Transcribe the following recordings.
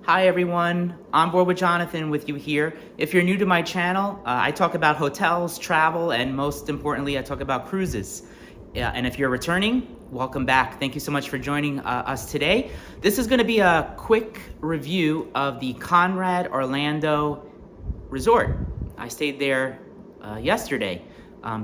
Hi everyone, On Board with Jonathan with you here. If you're new to my channel, I talk about hotels, travel, and most importantly, I talk about cruises. And if you're returning, welcome back. Thank you so much for joining us today. This is going to be a quick review of the Conrad Orlando Resort. I stayed there yesterday.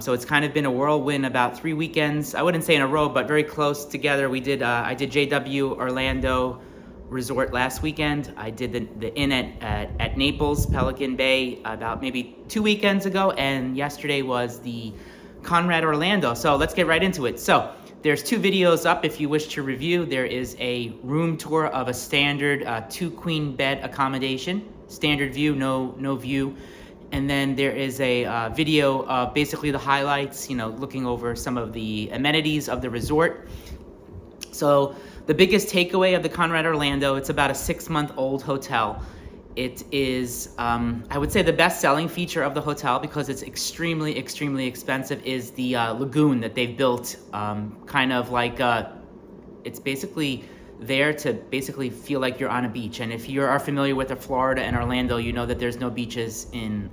So it's kind of been a whirlwind, about 3 weekends. I wouldn't say in a row, but very close together. I did JW Orlando Resort last weekend. I did the inn at Naples, Pelican Bay, about maybe 2 weekends ago, and yesterday was the Conrad Orlando. So let's get right into it. So there's 2 videos up if you wish to review. There is a room tour of a standard 2 queen bed accommodation, standard view, no view. And then there is a video of basically the highlights, looking over some of the amenities of the resort. So the biggest takeaway of the Conrad Orlando, it's about a 6-month-old hotel. It is, I would say, the best selling feature of the hotel, because it's extremely, extremely expensive, is the lagoon that they've built. Kind of like, it's basically there to basically feel like you're on a beach. And if you are familiar with Florida and Orlando, you know that there's no beaches in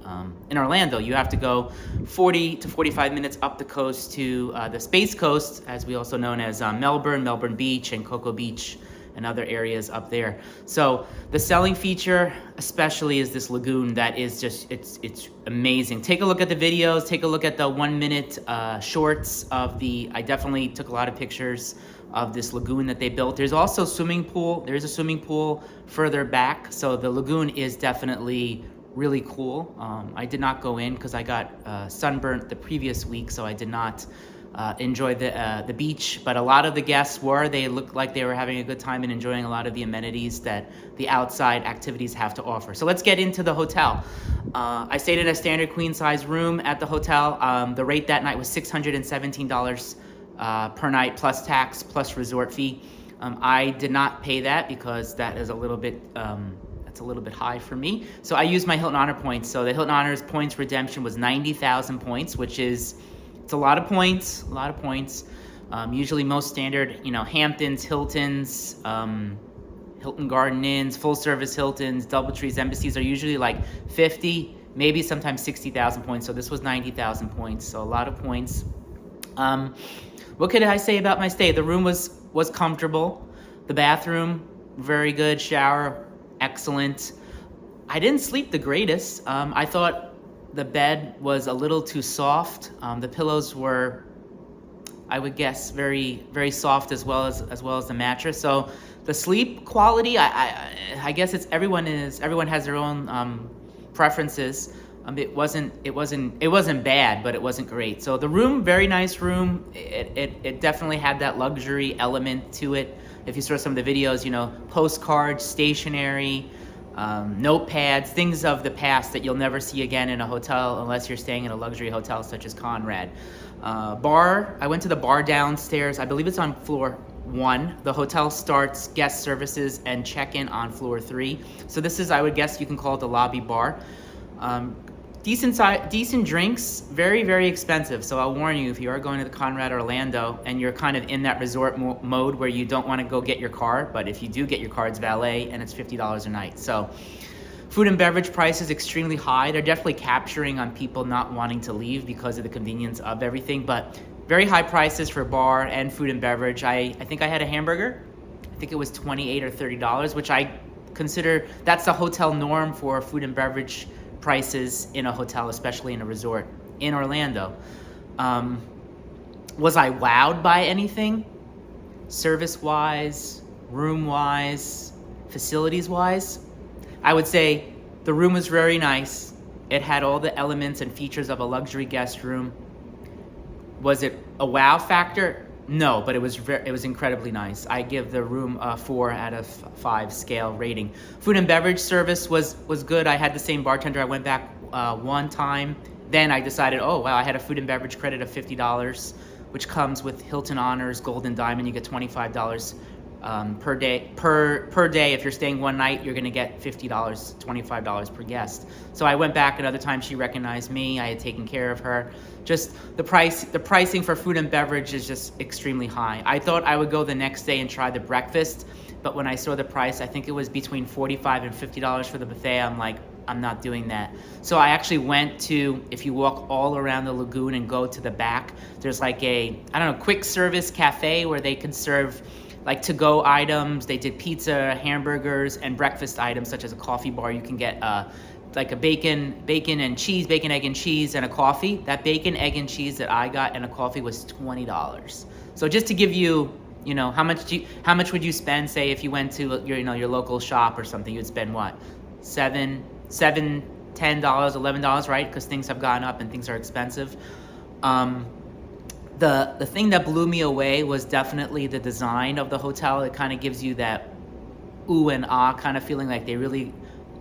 Orlando. You have to go 40 to 45 minutes up the coast to the Space Coast, as we also known as Melbourne Beach and Cocoa Beach and other areas up there. So the selling feature especially is this lagoon that is just, it's amazing. Take a look at the videos, take a look at the 1-minute shorts of I definitely took a lot of pictures of this lagoon that they built. There's also swimming pool. There's a swimming pool further back. So the lagoon is definitely really cool. I did not go in because I got sunburnt the previous week, so I did not enjoy the beach. But a lot of the guests they looked like they were having a good time and enjoying a lot of the amenities that the outside activities have to offer. So let's get into the hotel. I stayed in a standard queen size room at the hotel. The rate that night was $617 per night, plus tax, plus resort fee. I did not pay that because that is a little bit high for me. So I used my Hilton Honor points. So the Hilton Honors points redemption was 90,000 points, which is, it's a lot of points, usually most standard, Hamptons, Hiltons, Hilton Garden Inns, full service Hiltons, Doubletrees, Embassies are usually like 50, maybe sometimes 60,000 points. So this was 90,000 points. So a lot of points. What could I say about my stay? The room was comfortable. The bathroom, very good. Shower, excellent. I didn't sleep the greatest. I thought the bed was a little too soft. The pillows were, I would guess, very, very soft, as well as the mattress. So the sleep quality, I guess everyone has their own preferences. It wasn't bad, but it wasn't great. So the room, very nice room. It definitely had that luxury element to it. If you saw some of the videos, postcards, stationery, notepads, things of the past that you'll never see again in a hotel unless you're staying in a luxury hotel such as Conrad. Bar, I went to the bar downstairs. I believe it's on floor 1. The hotel starts guest services and check-in on floor 3. So this is, I would guess you can call it the lobby bar. Decent drinks, very, very expensive. So I'll warn you, if you are going to the Conrad Orlando and you're kind of in that resort mode where you don't want to go get your car, but if you do get your car, it's valet and it's $50 a night. So food and beverage prices extremely high. They're definitely capturing on people not wanting to leave because of the convenience of everything, but very high prices for bar and food and beverage. I think I had a hamburger. I think it was $28 or $30, which I consider that's the hotel norm for food and beverage prices in a hotel, especially in a resort in Orlando. Was I wowed by anything? Service-wise, room-wise, facilities-wise? I would say the room was very nice. It had all the elements and features of a luxury guest room. Was it a wow factor? No, but it was incredibly nice. I give the room a 4 out of 5 scale rating. Food and beverage service was good. I had the same bartender. I went back one time. Then I decided, oh wow, I had a food and beverage credit of $50, which comes with Hilton Honors, Gold and Diamond. You get $25 per day. Per day, if you're staying one night, you're gonna get $50, $25 per guest. So I went back another time. She recognized me. I had taken care of her. Just the pricing for food and beverage is just extremely high. I thought I would go the next day and try the breakfast, but when I saw the price, I think it was between $45 and $50 for the buffet. I'm like, I'm not doing that. So I actually went to, if you walk all around the lagoon and go to the back, there's like a, I don't know, quick service cafe where they can serve like to-go items. They did pizza, hamburgers, and breakfast items such as a coffee bar. You can get like a bacon, and cheese, bacon, egg, and cheese, and a coffee. That bacon, egg, and cheese that I got and a coffee was $20. So just to give you, you know, how much would you spend, say, if you went to your local shop or something? You'd spend what, $7, $10, $11, right? Because things have gone up and things are expensive. The thing that blew me away was definitely the design of the hotel. It kind of gives you that ooh and ah kind of feeling, like they really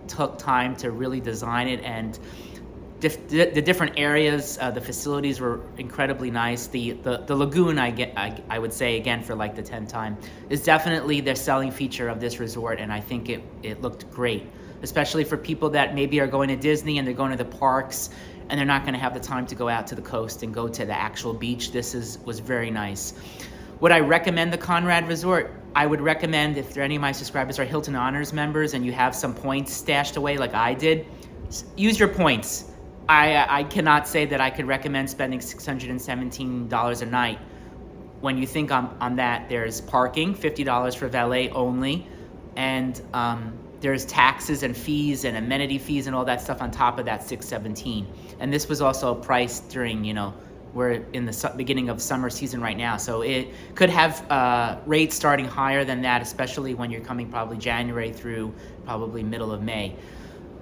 took time to really design it, and the different areas, the facilities were incredibly nice. The lagoon, I would say again for like the 10th time, is definitely their selling feature of this resort, and I think it looked great, especially for people that maybe are going to Disney and they're going to the parks and they're not going to have the time to go out to the coast and go to the actual beach. This was very nice. Would I recommend the Conrad Resort? I would recommend, if any of my subscribers are Hilton Honors members and you have some points stashed away like I did, use your points. I cannot say that I could recommend spending $617 a night. When you think on that, there's parking, $50 for valet only, and there's taxes and fees and amenity fees and all that stuff on top of that $617. And this was also priced during, we're in the beginning of summer season right now, so it could have rates starting higher than that, especially when you're coming probably January through probably middle of May.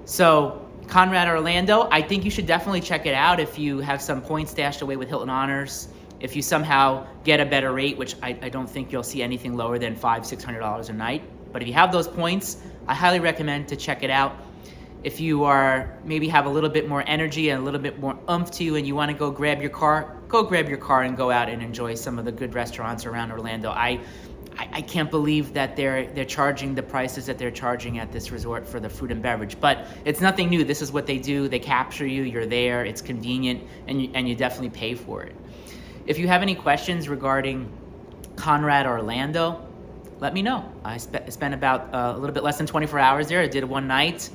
So Conrad Orlando, I think you should definitely check it out if you have some points stashed away with Hilton Honors. If you somehow get a better rate, which I don't think you'll see anything lower than $500-$600 a night, but if you have those points, I highly recommend to check it out. If you are maybe have a little bit more energy and a little bit more oomph to you and you want to go grab your car and go out and enjoy some of the good restaurants around Orlando. I can't believe that they're charging the prices that they're charging at this resort for the food and beverage, but it's nothing new. This is what they do. They capture you, you're there, it's convenient, and you definitely pay for it. If you have any questions regarding Conrad Orlando, let me know. I spent about a little bit less than 24 hours there. I did it one night.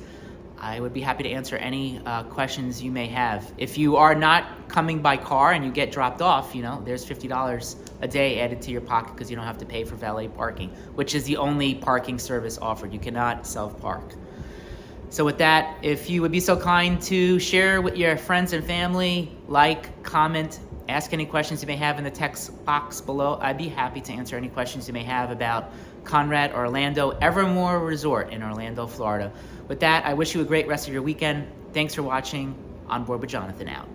I would be happy to answer any questions you may have. If you are not coming by car and you get dropped off, there's $50 a day added to your pocket because you don't have to pay for valet parking, which is the only parking service offered. You cannot self-park. So with that, if you would be so kind to share with your friends and family, like, comment, ask any questions you may have in the text box below. I'd be happy to answer any questions you may have about Conrad Orlando Evermore Resort in Orlando, Florida. With that, I wish you a great rest of your weekend. Thanks for watching. On Board with Jonathan out.